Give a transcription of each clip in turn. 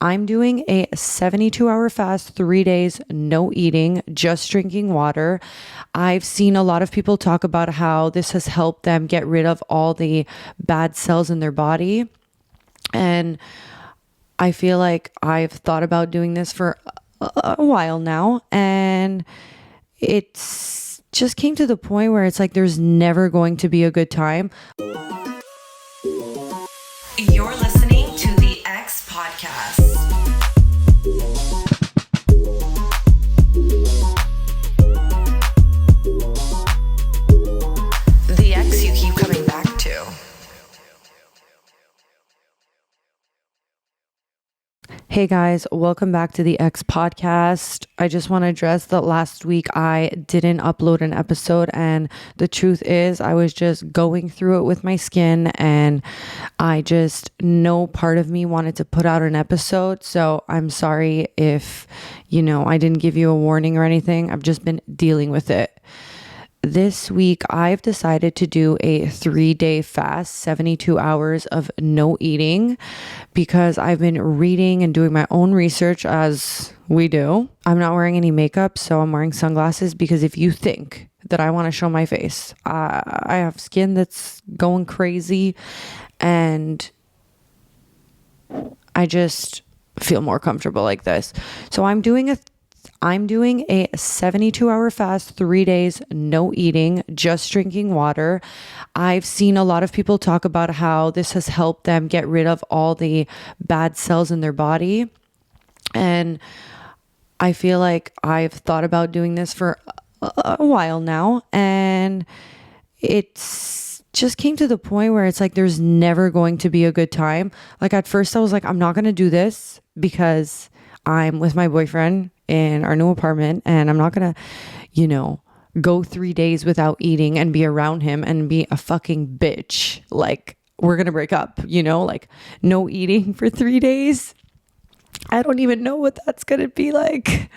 I'm doing a 72-hour fast, 3 days, no eating, just drinking water. I've seen a lot of people talk about how this has helped them get rid of all the bad cells in their body. And I feel like I've thought about doing this for a while now. And it's just came to the point where it's like there's never going to be a good time. You're listening to the X Podcast. The X you keep coming back to. Hey guys, welcome back to the X Podcast. I just want to address that last week I didn't upload an episode, and the truth is I was just going through it with my skin, and no part of me wanted to put out an episode. So I'm sorry if, I didn't give you a warning or anything. I've just been dealing with it. This week, I've decided to do a 3-day fast, 72 hours of no eating, because I've been reading and doing my own research as we do. I'm not wearing any makeup, so I'm wearing sunglasses because if you think that I want to show my face, I have skin that's going crazy and I just feel more comfortable like this. So I'm doing a 72-hour fast, 3 days, no eating, just drinking water. I've seen a lot of people talk about how this has helped them get rid of all the bad cells in their body. And I feel like I've thought about doing this for a while now. And it's just came to the point where it's like there's never going to be a good time. Like at first I was like, I'm not going to do this because I'm with my boyfriend in our new apartment and I'm not gonna, go 3 days without eating and be around him and be a fucking bitch. Like we're gonna break up, like no eating for 3 days. I don't even know what that's gonna be like.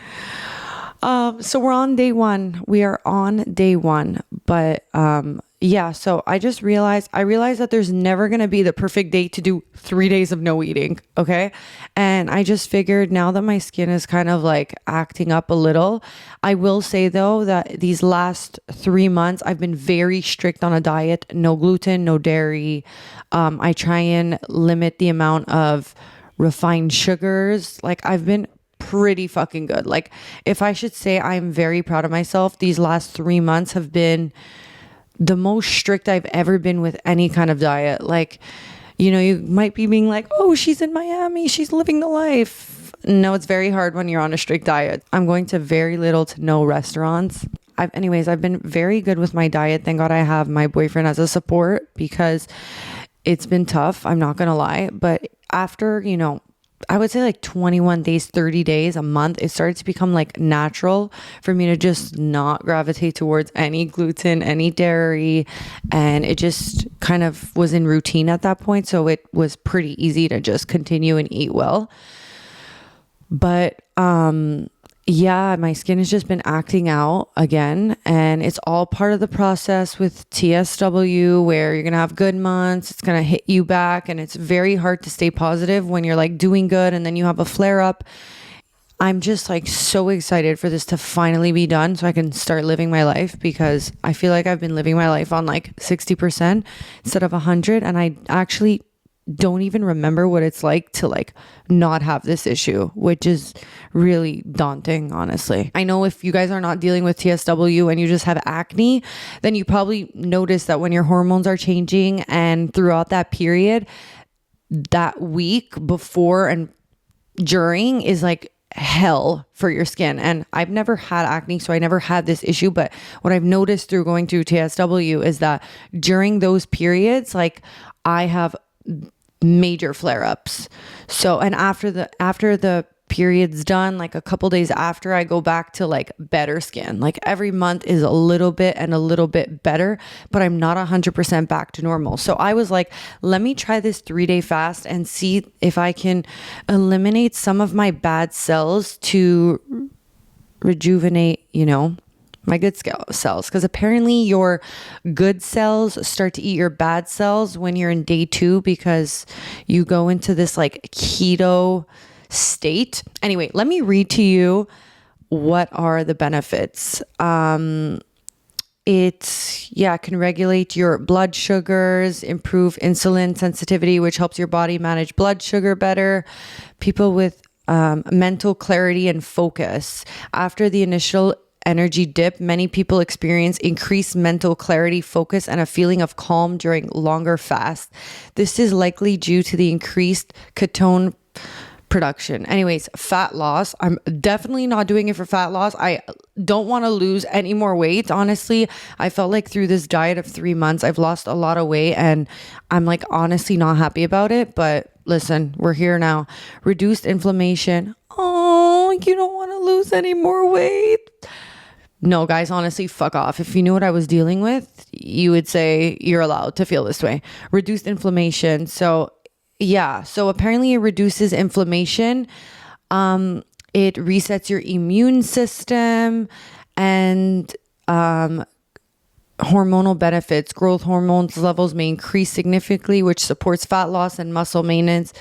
So we're on day one. We are on day one, but so I realized that there's never going to be the perfect day to do 3 days of no eating. Okay. And I just figured now that my skin is kind of like acting up a little, I will say though that these last 3 months, I've been very strict on a diet, no gluten, no dairy. I try and limit the amount of refined sugars. Like I've been pretty fucking good. Like if I should say I'm very proud of myself, these last 3 months have been the most strict I've ever been with any kind of diet. Like, you might be being like, oh, she's in Miami, she's living the life. No, it's very hard when you're on a strict diet. I'm going to very little to no restaurants. I've been very good with my diet. Thank God I have my boyfriend as a support because it's been tough. I'm not going to lie. But after, I would say like 21 days, 30 days, a month, it started to become like natural for me to just not gravitate towards any gluten, any dairy. And it just kind of was in routine at that point. So it was pretty easy to just continue and eat well. But, my skin has just been acting out again, and it's all part of the process with TSW where you're going to have good months. It's going to hit you back, and it's very hard to stay positive when you're like doing good and then you have a flare up. I'm just like so excited for this to finally be done so I can start living my life, because I feel like I've been living my life on like 60% instead of 100. And I actually don't even remember what it's like to like not have this issue, which is really daunting, honestly. I know if you guys are not dealing with TSW and you just have acne, then you probably notice that when your hormones are changing and throughout that period, that week before and during is like hell for your skin. And I've never had acne, so I never had this issue. But what I've noticed through going through TSW is that during those periods, like I have major flare-ups. So, and after the period's done, like a couple days after, I go back to like better skin. Like every month is a little bit better, but I'm not 100% back to normal. So I was like, let me try this 3-day fast and see if I can eliminate some of my bad cells to rejuvenate, my good cells, because apparently your good cells start to eat your bad cells when you're in day 2, because you go into this like keto state. Anyway, let me read to you what are the benefits. It can regulate your blood sugars, improve insulin sensitivity, which helps your body manage blood sugar better. People with mental clarity and focus. After the initial energy dip, many people experience increased mental clarity, focus, and a feeling of calm during longer fasts. This is likely due to the increased ketone production. Anyways, fat loss. I'm definitely not doing it for fat loss. I don't want to lose any more weight. Honestly, I felt like through this diet of 3 months, I've lost a lot of weight and I'm like honestly not happy about it. But listen, we're here now. Reduced inflammation. Oh, you don't want to lose any more weight. No, guys, honestly, fuck off. If you knew what I was dealing with, you would say you're allowed to feel this way. Reduced inflammation. So apparently it reduces inflammation. It resets your immune system and hormonal benefits. Growth hormones levels may increase significantly, which supports fat loss and muscle maintenance.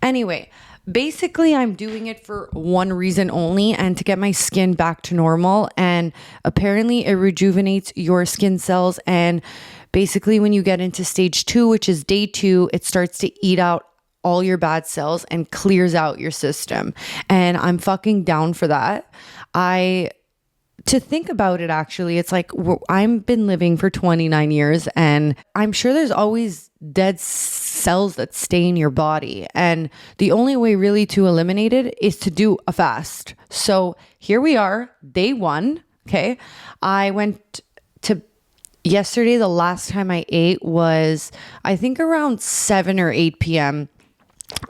Anyway, basically, I'm doing it for one reason only, and to get my skin back to normal. And apparently it rejuvenates your skin cells. And basically when you get into stage 2, which is day 2, it starts to eat out all your bad cells and clears out your system. And I'm fucking down for that. To think about it, actually, it's like I've been living for 29 years and I'm sure there's always dead cells that stay in your body. And the only way really to eliminate it is to do a fast. So here we are, day 1. Okay. I went to yesterday. The last time I ate was, I think, around 7 or 8 p.m.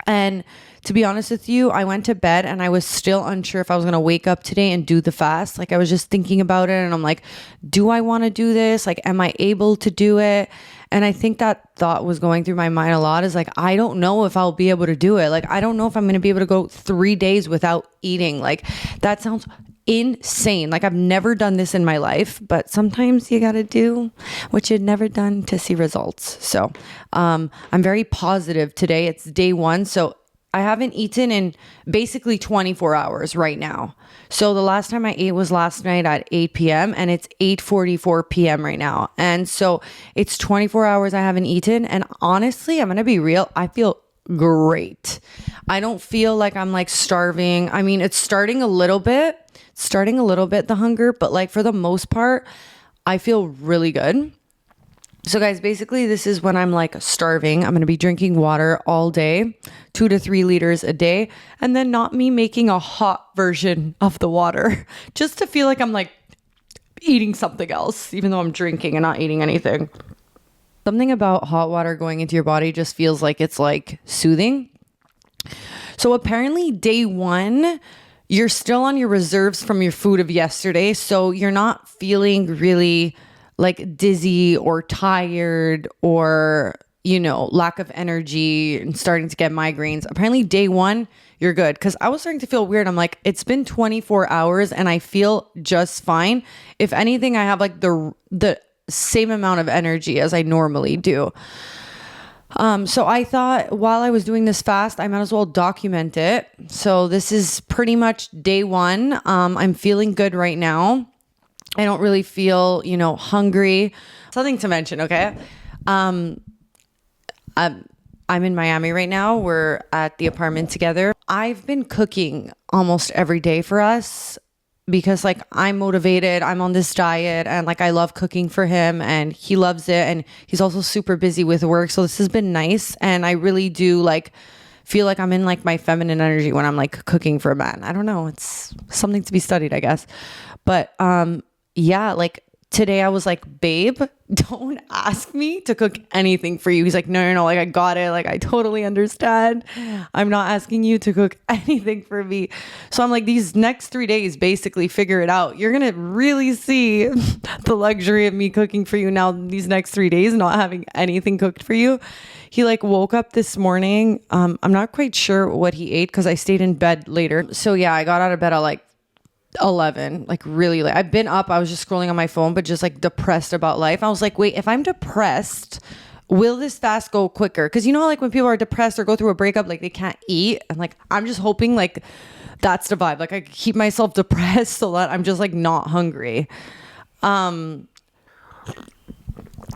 And to be honest with you, I went to bed and I was still unsure if I was going to wake up today and do the fast. Like I was just thinking about it and I'm like, do I want to do this? Like, am I able to do it? And I think that thought was going through my mind a lot, is like, I don't know if I'll be able to do it. Like, I don't know if I'm going to be able to go 3 days without eating. Like, that sounds insane. Like, I've never done this in my life, but sometimes you got to do what you've never done to see results. So, I'm very positive today. It's day 1. So I haven't eaten in basically 24 hours right now. So the last time I ate was last night at 8 p.m. and it's 8:44 p.m. right now. And so it's 24 hours I haven't eaten. And honestly, I'm going to be real, I feel great. I don't feel like I'm like starving. I mean, it's starting a little bit, the hunger, but like for the most part, I feel really good. So guys, basically this is when I'm like starving. I'm going to be drinking water all day, 2 to 3 liters a day, and then not me making a hot version of the water just to feel like I'm like eating something else, even though I'm drinking and not eating anything. Something about hot water going into your body just feels like it's like soothing. So apparently day 1, you're still on your reserves from your food of yesterday. So you're not feeling really like dizzy or tired or, lack of energy and starting to get migraines. Apparently day 1, you're good. Cause I was starting to feel weird. I'm like, it's been 24 hours and I feel just fine. If anything, I have like the same amount of energy as I normally do. So I thought while I was doing this fast, I might as well document it. So this is pretty much day 1. I'm feeling good right now. I don't really feel, hungry. Something to mention, okay? I'm in Miami right now. We're at the apartment together. I've been cooking almost every day for us because like I'm motivated. I'm on this diet and like I love cooking for him and he loves it. And he's also super busy with work. So this has been nice. And I really do like feel like I'm in like my feminine energy when I'm like cooking for a man. I don't know. It's something to be studied, I guess. But, yeah, like today I was like, babe, don't ask me to cook anything for you. He's like, no, like I got it. Like I totally understand. I'm not asking you to cook anything for me. So I'm like, these next 3 days, basically figure it out. You're going to really see the luxury of me cooking for you now these next 3 days, not having anything cooked for you. He like woke up this morning. I'm not quite sure what he ate because I stayed in bed later. So yeah, I got out of bed at like 11, like really late. I've been up. I was just scrolling on my phone, but just like depressed about life. I was like, wait, if I'm depressed, will this fast go quicker? Because you know, like when people are depressed or go through a breakup, like they can't eat. And like, I'm just hoping like that's the vibe. Like I keep myself depressed so that I'm just like not hungry.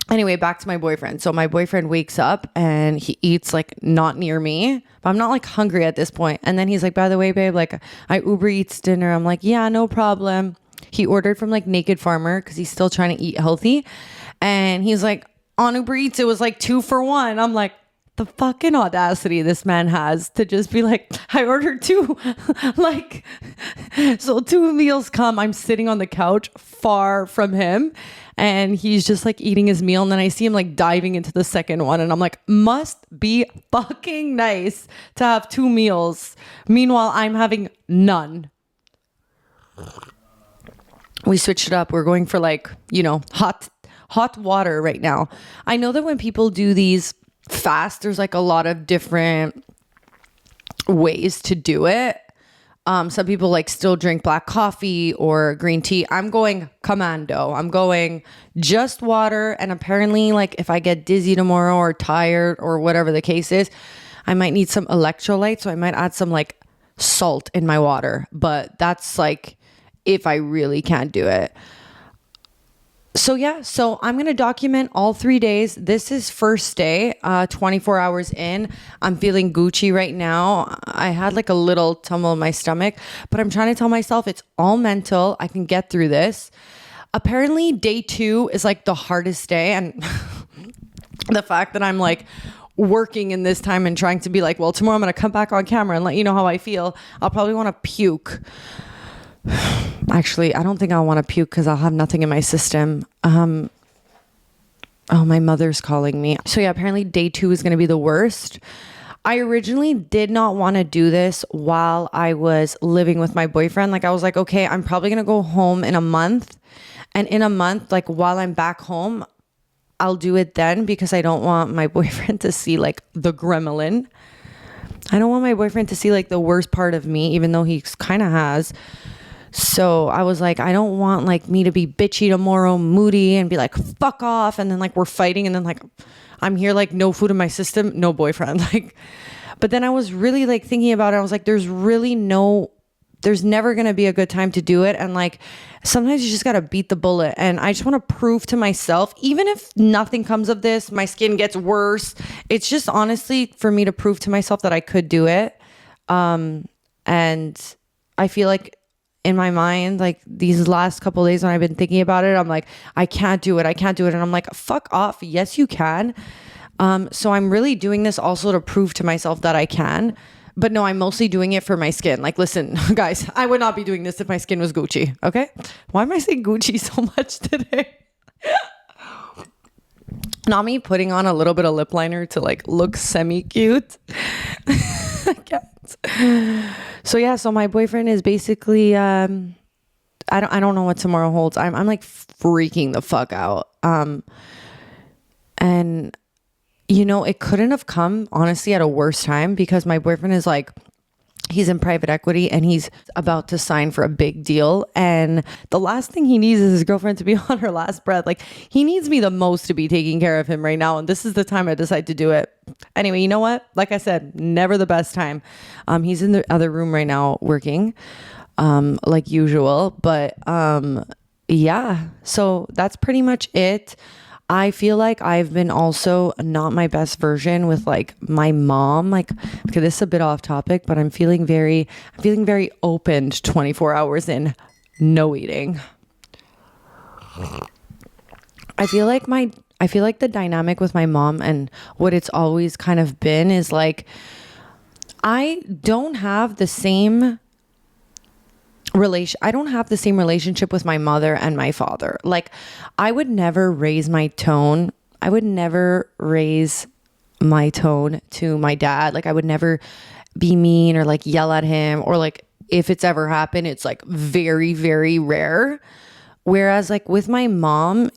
Anyway, back to my boyfriend. So my boyfriend wakes up and he eats like not near me, but I'm not like hungry at this point. And then he's like, by the way, babe, like I Uber Eats dinner. I'm like, yeah, no problem. He ordered from like Naked Farmer because he's still trying to eat healthy. And he's like, on Uber Eats, it was like 2 for 1. I'm like, the fucking audacity this man has to just be like, I ordered 2. Like, so 2 meals come. I'm sitting on the couch far from him and he's just like eating his meal. And then I see him like diving into the second one. And I'm like, must be fucking nice to have 2 meals. Meanwhile, I'm having none. We switched it up. We're going for like, you know, hot water right now. I know that when people do these fast, there's like a lot of different ways to do it. Some people like still drink black coffee or green tea. I'm going commando. I'm going just water. And apparently like if I get dizzy tomorrow or tired or whatever the case is, I might need some electrolytes. So I might add some like salt in my water, but that's like if I really can't do it. So yeah, so I'm going to document all 3 days. This is first day, 24 hours in. I'm feeling Gucci right now. I had like a little tumble in my stomach, but I'm trying to tell myself it's all mental. I can get through this. Apparently day 2 is like the hardest day. And the fact that I'm like working in this time and trying to be like, well, tomorrow I'm going to come back on camera and let you know how I feel. I'll probably want to puke. Actually, I don't think I'll want to puke because I'll have nothing in my system. Oh, my mother's calling me. So yeah, apparently day 2 is going to be the worst. I originally did not want to do this while I was living with my boyfriend. Like I was like, okay, I'm probably going to go home in a month. And in a month, like while I'm back home, I'll do it then because I don't want my boyfriend to see like the gremlin. I don't want my boyfriend to see like the worst part of me, even though he kind of has. So I was like, I don't want like me to be bitchy tomorrow, moody and be like, fuck off. And then like we're fighting and then like I'm here like no food in my system, no boyfriend. Like, but then I was really like thinking about it. I was like, there's never going to be a good time to do it. And like, sometimes you just got to beat the bullet. And I just want to prove to myself, even if nothing comes of this, my skin gets worse. It's just honestly for me to prove to myself that I could do it. And I feel like, in my mind, like these last couple of days when I've been thinking about it, I'm like, I can't do it. And I'm like, fuck off. Yes, you can. So I'm really doing this also to prove to myself that I can. But no, I'm mostly doing it for my skin. Like, listen, guys, I would not be doing this if my skin was Gucci. Okay. Why am I saying Gucci so much today? Not me putting on a little bit of lip liner to like look semi-cute. I can't. So yeah, so my boyfriend is basically I don't know what tomorrow holds. I'm like freaking the fuck out. And you know, it couldn't have come honestly at a worse time because my boyfriend is like, he's in private equity and he's about to sign for a big deal. And the last thing he needs is his girlfriend to be on her last breath. Like he needs me the most to be taking care of him right now. And this is the time I decide to do it. Anyway, you know what? Like I said, never the best time. He's in the other room right now working, like usual. But yeah, so that's pretty much it. I feel like I've been also not my best version with like my mom. Like, okay, this is a bit off topic, but I'm feeling very opened 24 hours in, no eating. I feel like the dynamic with my mom and what it's always kind of been is like, I don't have the same relationship with my mother and my father. Like I would never raise my tone. I would never raise my tone to my dad. Like I would never be mean or like yell at him, or like if it's ever happened, it's like very, very rare. Whereas like with my mom,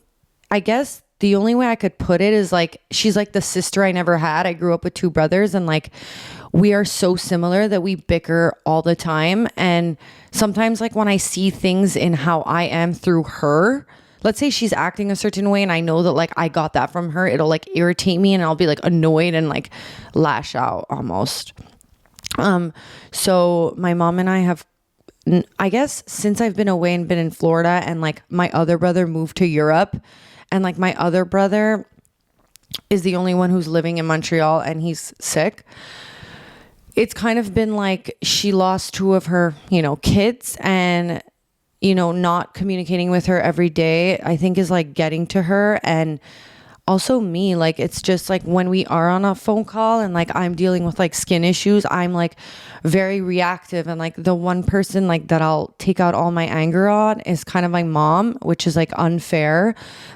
I guess the only way I could put it is like, she's like the sister I never had. I grew up with 2 brothers and like, we are so similar that we bicker all the time. And sometimes like when I see things in how I am through her, let's say she's acting a certain way and I know that like I got that from her, it'll like irritate me and I'll be like annoyed and like lash out almost. So my mom and I have, I guess since I've been away and been in Florida, and like my other brother moved to Europe, and like my other brother is the only one who's living in Montreal and he's sick. It's kind of been like she lost two of her, kids, and, not communicating with her every day, I think is like getting to her. And also me, like, it's just like when we are on a phone call and like I'm dealing with like skin issues, I'm like very reactive, and like the one person like that I'll take out all my anger on is kind of my mom, which is like unfair.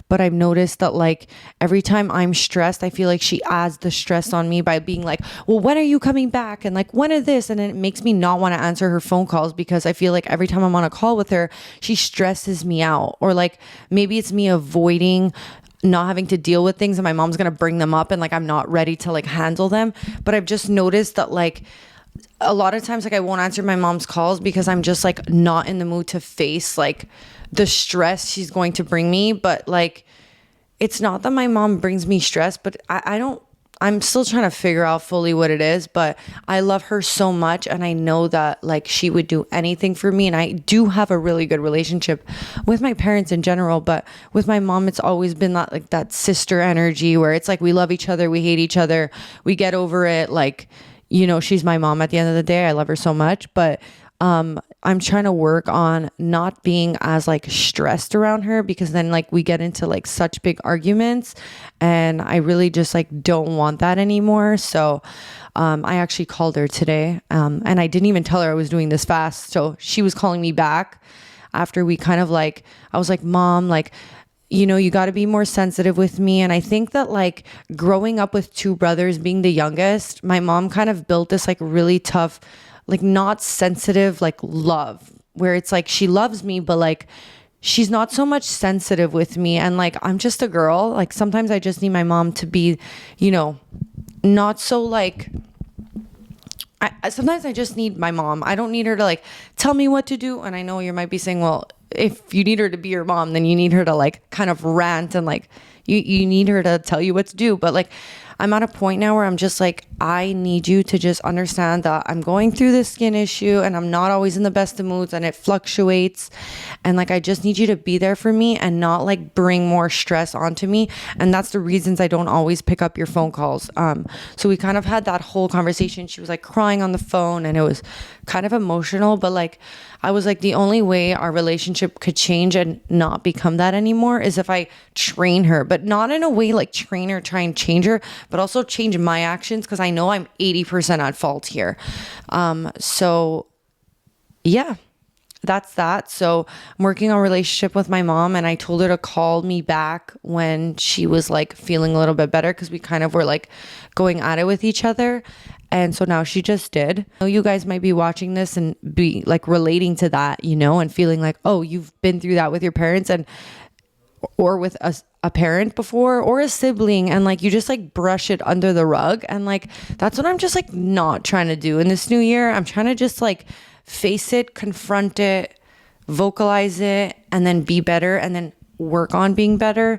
But I've noticed that like every time I'm stressed, I feel like she adds the stress on me by being like, well, when are you coming back? And like, when is this? And it makes me not want to answer her phone calls because I feel like every time I'm on a call with her, she stresses me out. Or like maybe it's me avoiding not having to deal with things and my mom's going to bring them up and like I'm not ready to like handle them. But I've just noticed that like a lot of times like I won't answer my mom's calls because I'm just like not in the mood to face like the stress she's going to bring me. But like it's not that my mom brings me stress, but I'm still trying to figure out fully what it is. But I love her so much, and I know that like she would do anything for me. And I do have a really good relationship with my parents in general, but with my mom it's always been that like that sister energy where it's like we love each other, we hate each other, we get over it. Like, she's my mom at the end of the day. I love her so much. But I'm trying to work on not being as like stressed around her, because then like we get into like such big arguments, and I really just like don't want that anymore. So I actually called her today, and I didn't even tell her I was doing this fast. So she was calling me back after we kind of like, I was like, Mom, like, you got to be more sensitive with me. And I think that like growing up with two brothers, being the youngest, my mom kind of built this like really tough, like not sensitive, like love, where it's like she loves me, but like she's not so much sensitive with me. And like I'm just a girl. Like sometimes I just need my mom to be, not so like, sometimes I just need my mom. I don't need her to like tell me what to do. And I know you might be saying, well, if you need her to be your mom, then you need her to like kind of rant and like you need her to tell you what to do. But like I'm at a point now where I'm just like, I need you to just understand that I'm going through this skin issue and I'm not always in the best of moods and it fluctuates. And like, I just need you to be there for me and not like bring more stress onto me. And that's the reasons I don't always pick up your phone calls. So we kind of had that whole conversation. She was like crying on the phone and it was kind of emotional, but like, I was like, the only way our relationship could change and not become that anymore is if I train her, but not in a way like train her, try and change her, but also change my actions, because I know I'm 80% at fault here. So yeah, that's that. So I'm working on a relationship with my mom, and I told her to call me back when she was like feeling a little bit better, because we kind of were like going at it with each other. And so now she just did. I know you guys might be watching this and be like relating to that, and feeling like, oh, you've been through that with your parents and or with a parent before, or a sibling, and like you just like brush it under the rug. And like that's what I'm just like not trying to do in this new year. I'm trying to just like face it, confront it, vocalize it, and then be better, and then work on being better.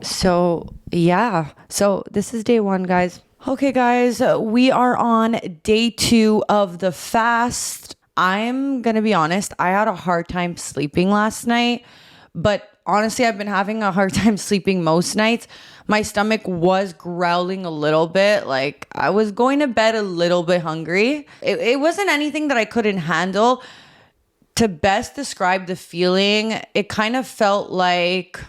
So yeah, so this is day 1, guys. Okay, guys, we are on day 2 of the fast. I'm gonna be honest, I had a hard time sleeping last night, but honestly, I've been having a hard time sleeping most nights. My stomach was growling a little bit. Like I was going to bed a little bit hungry. It wasn't anything that I couldn't handle. To best describe the feeling, it kind of felt like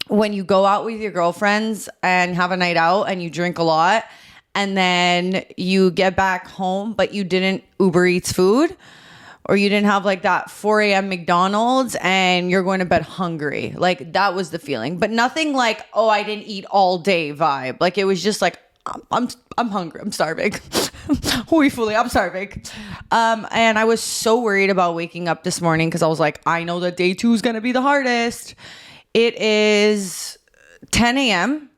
when you go out with your girlfriends and have a night out and you drink a lot, and then you get back home, but you didn't Uber Eats food, or you didn't have like that 4 a.m. McDonald's and you're going to bed hungry. Like that was the feeling, but nothing like, oh, I didn't eat all day vibe. Like it was just like, I'm hungry. I'm starving. I'm starving. And I was so worried about waking up this morning, because I was like, I know that day 2 is going to be the hardest. It is 10 a.m.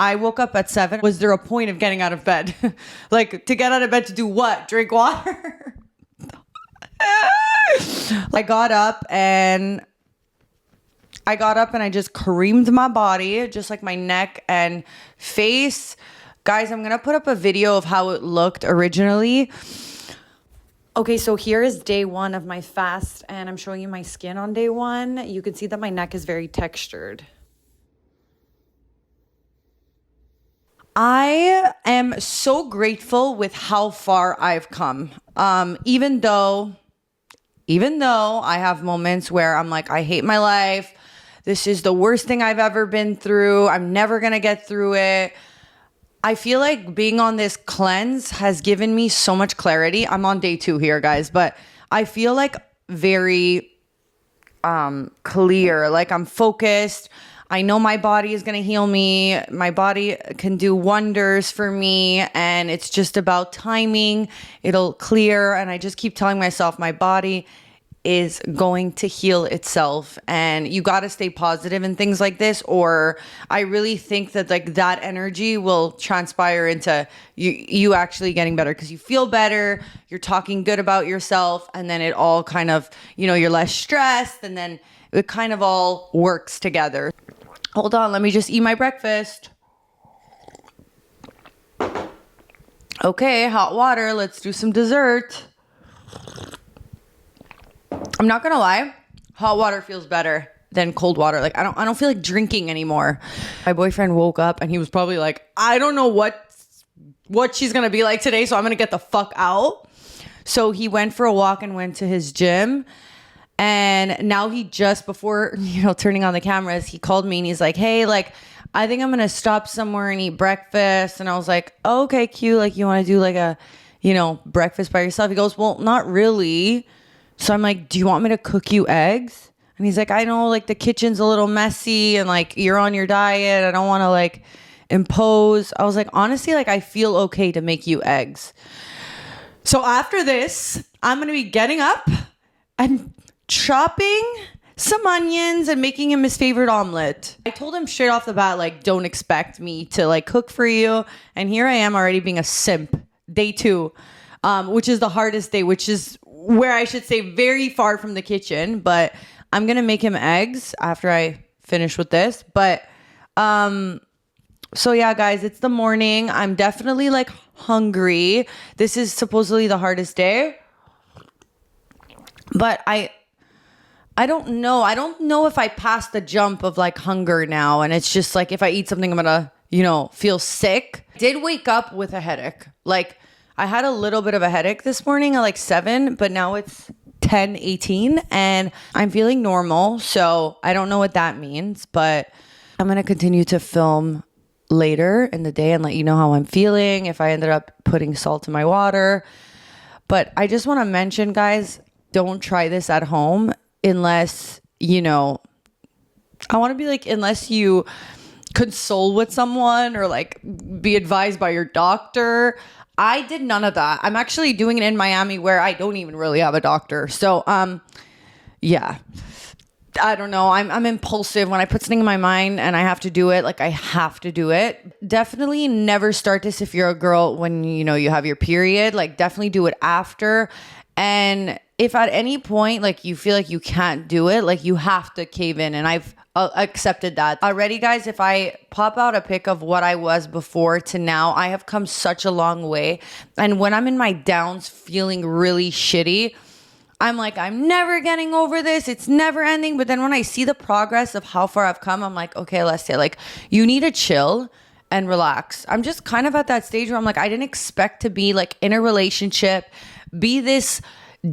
I woke up at 7. Was there a point of getting out of bed? Like to get out of bed to do what? Drink water? I got up and I got up and I just creamed my body, just like my neck and face. Guys, I'm going to put up a video of how it looked originally. Okay, so here is day 1 of my fast, and I'm showing you my skin on day 1. You can see that my neck is very textured. I am so grateful with how far I've come. Even though I have moments where I'm like, I hate my life. This is the worst thing I've ever been through. I'm never going to get through it. I feel like being on this cleanse has given me so much clarity. I'm on day 2 here, guys, but I feel like very clear. Like I'm focused. I know my body is going to heal me. My body can do wonders for me, and it's just about timing. It'll clear, and I just keep telling myself my body is going to heal itself, and you got to stay positive in things like this, or I really think that like that energy will transpire into you actually getting better, because you feel better, you're talking good about yourself, and then it all kind of, you're less stressed, and then it kind of all works together. Hold on, let me just eat my breakfast. Okay, hot water, let's do some dessert. I'm not gonna lie, hot water feels better than cold water. Like I don't feel like drinking anymore. My boyfriend woke up and he was probably like, I don't know what she's gonna be like today, so I'm gonna get the fuck out. So he went for a walk and went to his gym. And now he just before, turning on the cameras, he called me and he's like, hey, like, I think I'm gonna stop somewhere and eat breakfast. And I was like, oh, okay, cute. Like, you want to do like a, breakfast by yourself? He goes, well, not really. So I'm like, do you want me to cook you eggs? And he's like, I know, like, the kitchen's a little messy and like you're on your diet. I don't want to like impose. I was like, honestly, like I feel okay to make you eggs. So after this, I'm going to be getting up and chopping some onions and making him his favorite omelet. I told him straight off the bat, like, don't expect me to like cook for you. And here I am already being a simp. Day 2, which is the hardest day, which is where I should say very far from the kitchen, but I'm going to make him eggs after I finish with this. But, so yeah, guys, it's the morning. I'm definitely like hungry. This is supposedly the hardest day, but I don't know. I don't know if I passed the jump of like hunger now. And it's just like, if I eat something, I'm going to, feel sick. I did wake up with a headache. Like I had a little bit of a headache this morning at like 7, but now it's 10:18 and I'm feeling normal. So I don't know what that means, but I'm going to continue to film later in the day and let you know how I'm feeling, if I ended up putting salt in my water. But I just want to mention, guys, don't try this at home unless, I want to be like, unless you console with someone or like be advised by your doctor. I did none of that. I'm actually doing it in Miami where I don't even really have a doctor. So, yeah, I don't know. I'm impulsive when I put something in my mind and I have to do it. Like I have to do it. Definitely never start this if you're a girl when, you have your period. Like definitely do it after. And if at any point, like you feel like you can't do it, like you have to cave in. And I've accepted that already, guys. If I pop out a pic of what I was before to now, I have come such a long way. And when I'm in my downs feeling really shitty, I'm like, I'm never getting over this. It's never ending. But then when I see the progress of how far I've come, I'm like, okay, let's say like you need to chill and relax. I'm just kind of at that stage where I'm like, I didn't expect to be like in a relationship, be this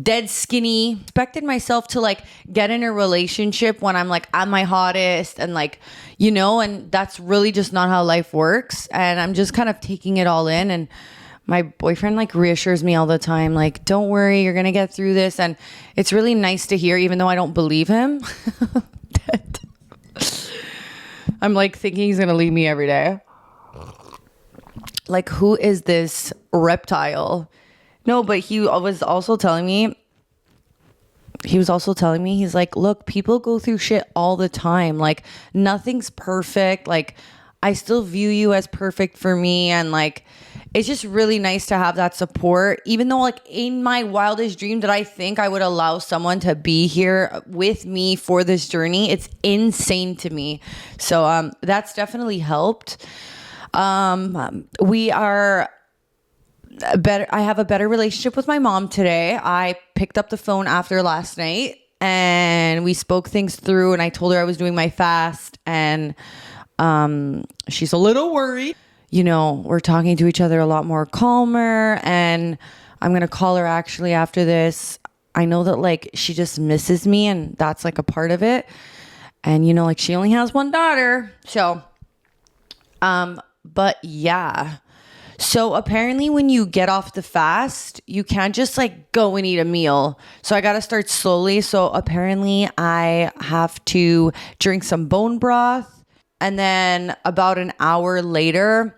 dead skinny. Expected myself to like get in a relationship when I'm like at my hottest and like, and that's really just not how life works. And I'm just kind of taking it all in. And my boyfriend like reassures me all the time, like, don't worry, you're going to get through this. And it's really nice to hear, even though I don't believe him. I'm like thinking he's going to leave me every day. Like, who is this reptile? No, but he was also telling me, he's like, look, people go through shit all the time. Like, nothing's perfect. Like, I still view you as perfect for me. And like, it's just really nice to have that support. Even though like in my wildest dream did I think I would allow someone to be here with me for this journey, it's insane to me. So that's definitely helped. We are better. I have a better relationship with my mom today. I picked up the phone after last night and we spoke things through, and I told her I was doing my fast, and she's a little worried. You know, we're talking to each other a lot more calmer, and I'm going to call her actually after this. I know that like she just misses me, and that's like a part of it. And you know, like she only has one daughter. So, but yeah. So apparently when you get off the fast, you can't just like go and eat a meal. So I got to start slowly. So apparently I have to drink some bone broth, and then about an hour later,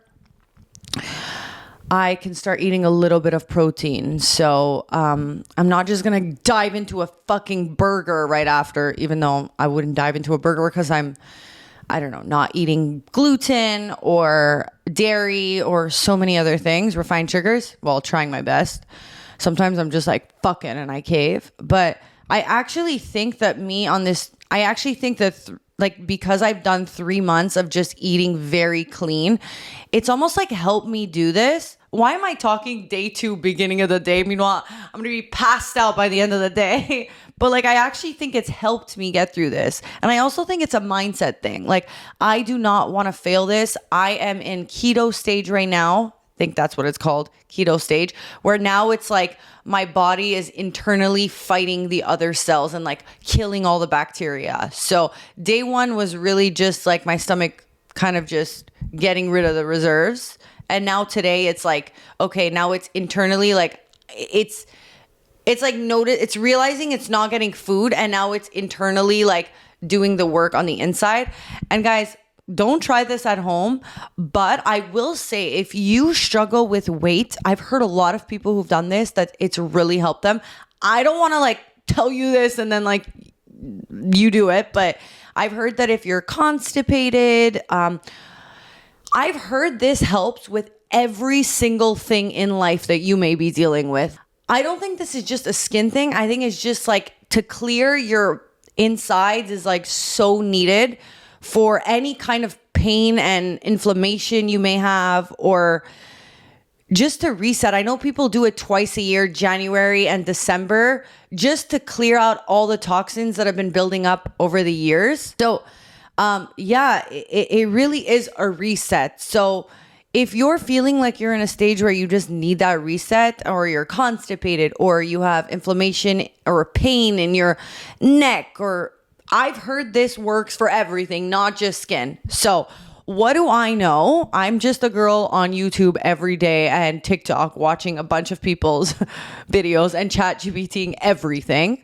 I can start eating a little bit of protein. So I'm not just going to dive into a fucking burger right after, even though I wouldn't dive into a burger because I don't know, not eating gluten or dairy or so many other things, refined sugars, while trying my best. Sometimes I'm just like, fuck it, and I cave. But I actually think that like because I've done 3 months of just eating very clean, it's almost like helped me do this. Why am I talking day 2, beginning of the day? Meanwhile, I'm going to be passed out by the end of the day. But like, I actually think it's helped me get through this. And I also think it's a mindset thing. Like, I do not want to fail this. I am in keto stage right now. I think that's what it's called, keto stage, where now it's like my body is internally fighting the other cells and like killing all the bacteria. So day 1 was really just like my stomach kind of just getting rid of the reserves. And now today it's like, okay, now it's internally like it's like it's realizing it's not getting food, and now it's internally like doing the work on the inside. And guys, don't try this at home, but I will say if you struggle with weight, I've heard a lot of people who've done this that it's really helped them. I don't want to like tell you this and then like you do it, but I've heard that if you're constipated, I've heard this helps with every single thing in life that you may be dealing with. I don't think this is just a skin thing. I think it's just like to clear your insides is like so needed for any kind of pain and inflammation you may have, or just to reset. I know people do it twice a year, January and December, just to clear out all the toxins that have been building up over the years. So yeah, it really is a reset. So if you're feeling like you're in a stage where you just need that reset, or you're constipated, or you have inflammation or pain in your neck, or I've heard this works for everything, not just skin. So what do I know? I'm just a girl on YouTube every day and TikTok watching a bunch of people's videos and ChatGPTing everything.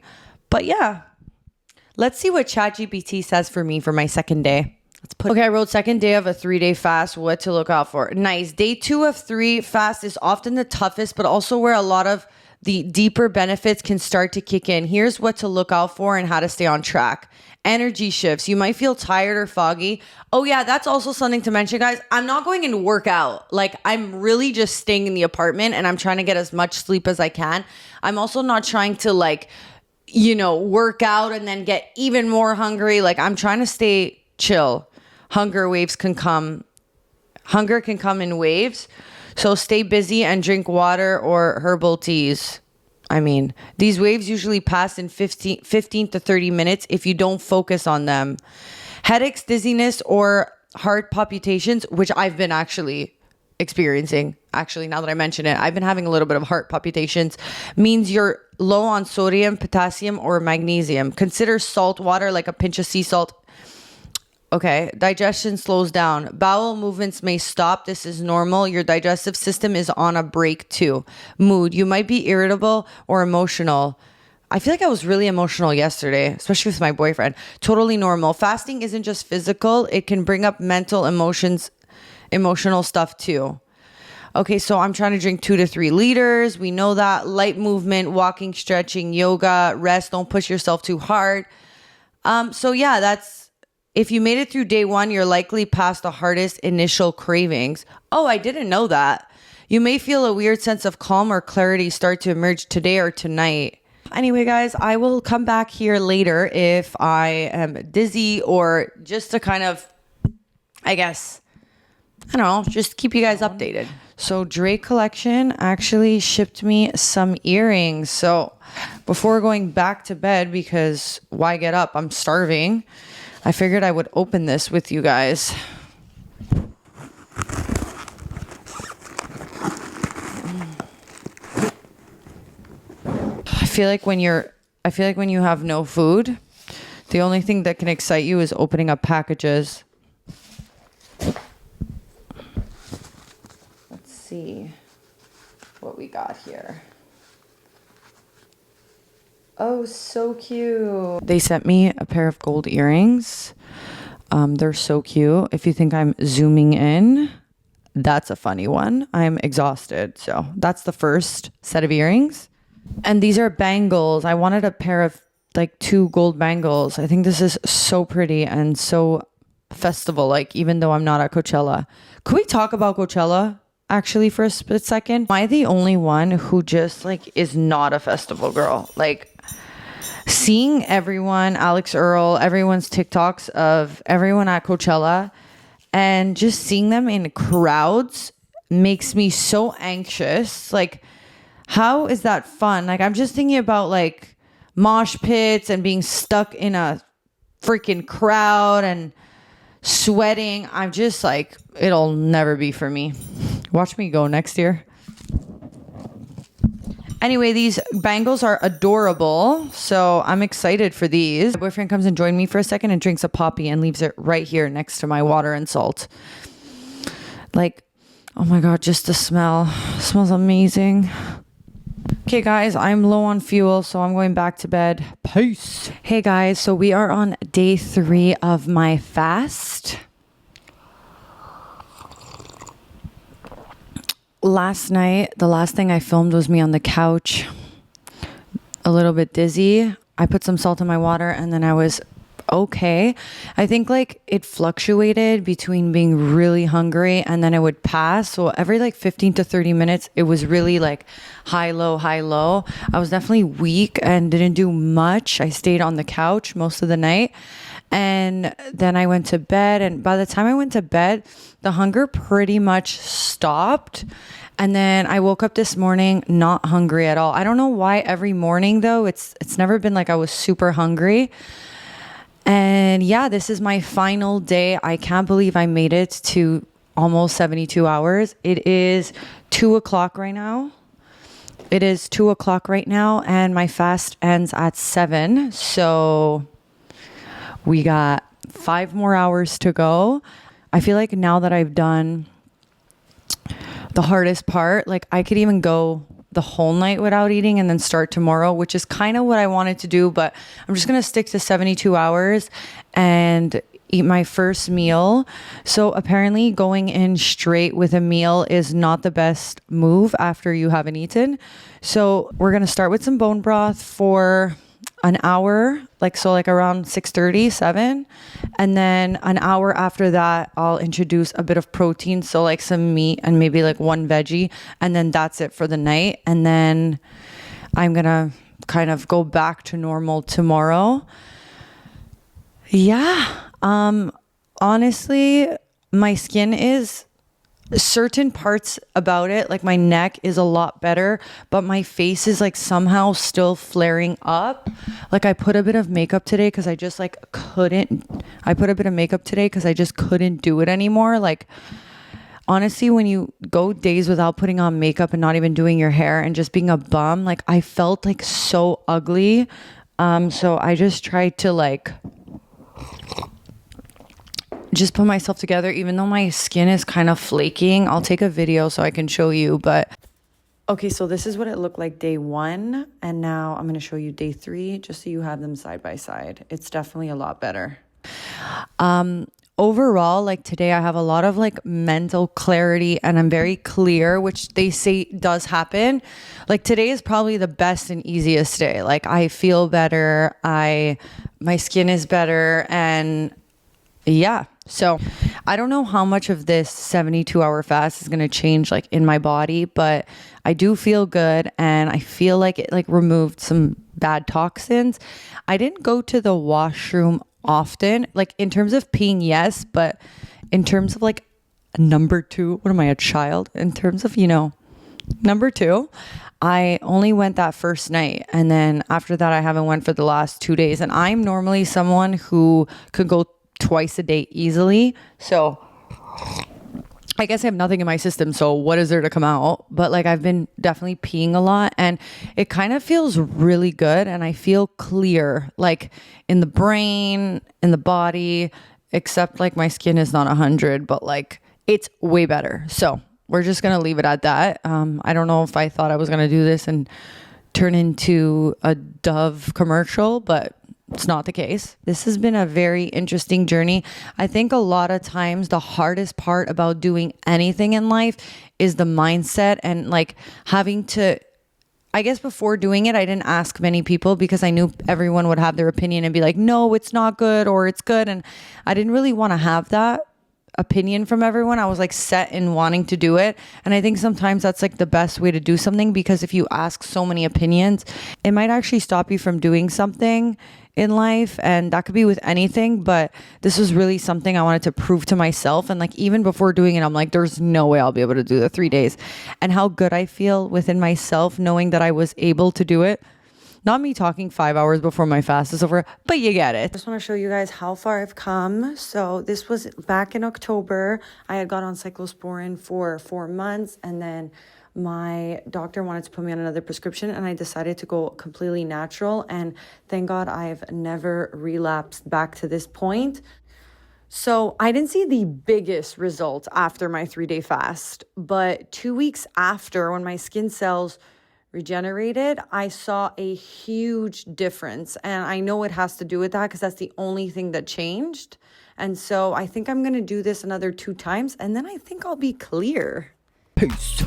But yeah, let's see what ChatGPT says for me for my second day. Okay, I wrote second day of a 3-day fast, what to look out for. Nice. Day 2 of 3 fast is often the toughest, but also where a lot of the deeper benefits can start to kick in. Here's what to look out for and how to stay on track. Energy shifts. You might feel tired or foggy. Oh yeah, that's also something to mention, guys. I'm not going in to work out. Like, I'm really just staying in the apartment and I'm trying to get as much sleep as I can. I'm also not trying to like, you know, work out and then get even more hungry. Like, I'm trying to stay chill. Hunger can come in waves. So stay busy and drink water or herbal teas. I mean, these waves usually pass in 15 to 30 minutes if you don't focus on them. Headaches, dizziness, or heart palpitations, which I've been actually experiencing. Actually, now that I mention it, I've been having a little bit of heart palpitations, means you're low on sodium, potassium, or magnesium. Consider salt water, like a pinch of sea salt. Okay, digestion slows down. Bowel movements may stop. This is normal. Your digestive system is on a break too. Mood. You might be irritable or emotional. I feel like I was really emotional yesterday, especially with my boyfriend. Totally normal. Fasting isn't just physical. It can bring up mental emotional stuff too. Okay, so I'm trying to drink 2 to 3 liters. We know that. Light movement, walking, stretching, yoga, rest. Don't push yourself too hard. So yeah, that's... If you made it through day 1, you're likely past the hardest initial cravings. Oh, I didn't know that. You may feel a weird sense of calm or clarity start to emerge today or tonight. Anyway, guys, I will come back here later if I am dizzy or just to kind of, I guess, I don't know, just keep you guys updated. So Drake Collection actually shipped me some earrings. So before going back to bed, because why get up? I'm starving. I figured I would open this with you guys. I feel like when you have no food, the only thing that can excite you is opening up packages. Let's see what we got here. Oh, so cute. They sent me a pair of gold earrings. They're so cute. If you think I'm zooming in, that's a funny one. I'm exhausted. So that's the first set of earrings. And these are bangles. I wanted a pair of like 2 gold bangles. I think this is so pretty and so festival, like even though I'm not at Coachella. Could we talk about Coachella actually for a split second? Am I the only one who just like is not a festival girl? Like seeing everyone, Alex Earl, everyone's TikToks of everyone at Coachella and just seeing them in crowds makes me so anxious. Like, how is that fun? Like, I'm just thinking about like mosh pits and being stuck in a freaking crowd and sweating. I'm just like, it'll never be for me. Watch me go next year. Anyway, these bangles are adorable, so I'm excited for these. My boyfriend comes and joins me for a second and drinks a poppy and leaves it right here next to my water and salt. Like, oh my God, just the smell. It smells amazing. Okay, guys, I'm low on fuel, so I'm going back to bed. Peace. Hey, guys, so we are on day 3 of my fast. Last night, the last thing I filmed was me on the couch, a little bit dizzy. I put some salt in my water and then I was okay. I think like it fluctuated between being really hungry and then it would pass. So every like 15 to 30 minutes, it was really like high, low, high, low. I was definitely weak and didn't do much. I stayed on the couch most of the night. And then I went to bed. And by the time I went to bed, the hunger pretty much stopped. And then I woke up this morning not hungry at all. I don't know why every morning though. It's never been like I was super hungry. And yeah, this is my final day. I can't believe I made it to almost 72 hours. It is 2:00 right now. It is 2:00 right now. And my fast ends at 7. So we got 5 more hours to go. I feel like now that I've done the hardest part, like I could even go the whole night without eating and then start tomorrow, which is kind of what I wanted to do, but I'm just going to stick to 72 hours and eat my first meal. So apparently going in straight with a meal is not the best move after you haven't eaten. So we're going to start with some bone broth for an hour, like around 6:30, 7. And then an hour after that, I'll introduce a bit of protein. So like some meat and maybe like 1 veggie. And then that's it for the night. And then I'm going to kind of go back to normal tomorrow. Yeah. Honestly, my skin is certain parts about it, like my neck is a lot better, but my face is like somehow still flaring up. Like I put a bit of makeup today because I just like couldn't. I put a bit of makeup today because I just couldn't do it anymore. Like honestly, when you go days without putting on makeup and not even doing your hair and just being a bum, like I felt like so ugly. So I just tried to like just put myself together, even though my skin is kind of flaking. I'll take a video so I can show you, but okay, so this is what it looked like day 1, and now I'm going to show you day 3 just so you have them side by side. It's definitely a lot better. Overall, like today I have a lot of like mental clarity and I'm very clear, which they say does happen. Like today is probably the best and easiest day. Like I feel better, my skin is better, and yeah. So I don't know how much of this 72-hour fast is going to change like in my body, but I do feel good, and I feel like it like removed some bad toxins. I didn't go to the washroom often, like in terms of peeing, yes, but in terms of like number two, what am I, a child? In terms of, number two, I only went that first night, and then after that I haven't went for the last 2 days. And I'm normally someone who could go twice a day easily, so I guess I have nothing in my system, so what is there to come out? But like I've been definitely peeing a lot, and it kind of feels really good, and I feel clear like in the brain, in the body, except like my skin is not 100, but like it's way better. So we're just gonna leave it at that. I don't know if I thought I was gonna do this and turn into a Dove commercial, but it's not the case. This has been a very interesting journey. I think a lot of times the hardest part about doing anything in life is the mindset, and like having to, I guess before doing it, I didn't ask many people because I knew everyone would have their opinion and be like, no, it's not good, or it's good. And I didn't really want to have that opinion from everyone. I was like set in wanting to do it. And I think sometimes that's like the best way to do something, because if you ask so many opinions, it might actually stop you from doing something in life. And that could be with anything, but this was really something I wanted to prove to myself. And like even before doing it, I'm like, there's no way I'll be able to do the 3 days. And how good I feel within myself knowing that I was able to do it. Not me talking 5 hours before my fast is over, but you get it. I just want to show you guys how far I've come. So this was back in October. I had got on cyclosporin for 4 months, and then my doctor wanted to put me on another prescription, and I decided to go completely natural. And thank God I've never relapsed back to this point. So I didn't see the biggest results after my 3-day fast, but 2 weeks after, when my skin cells regenerated, I saw a huge difference. And I know it has to do with that because that's the only thing that changed. And so I think I'm going to do this another 2 times, and then I think I'll be clear. Peace.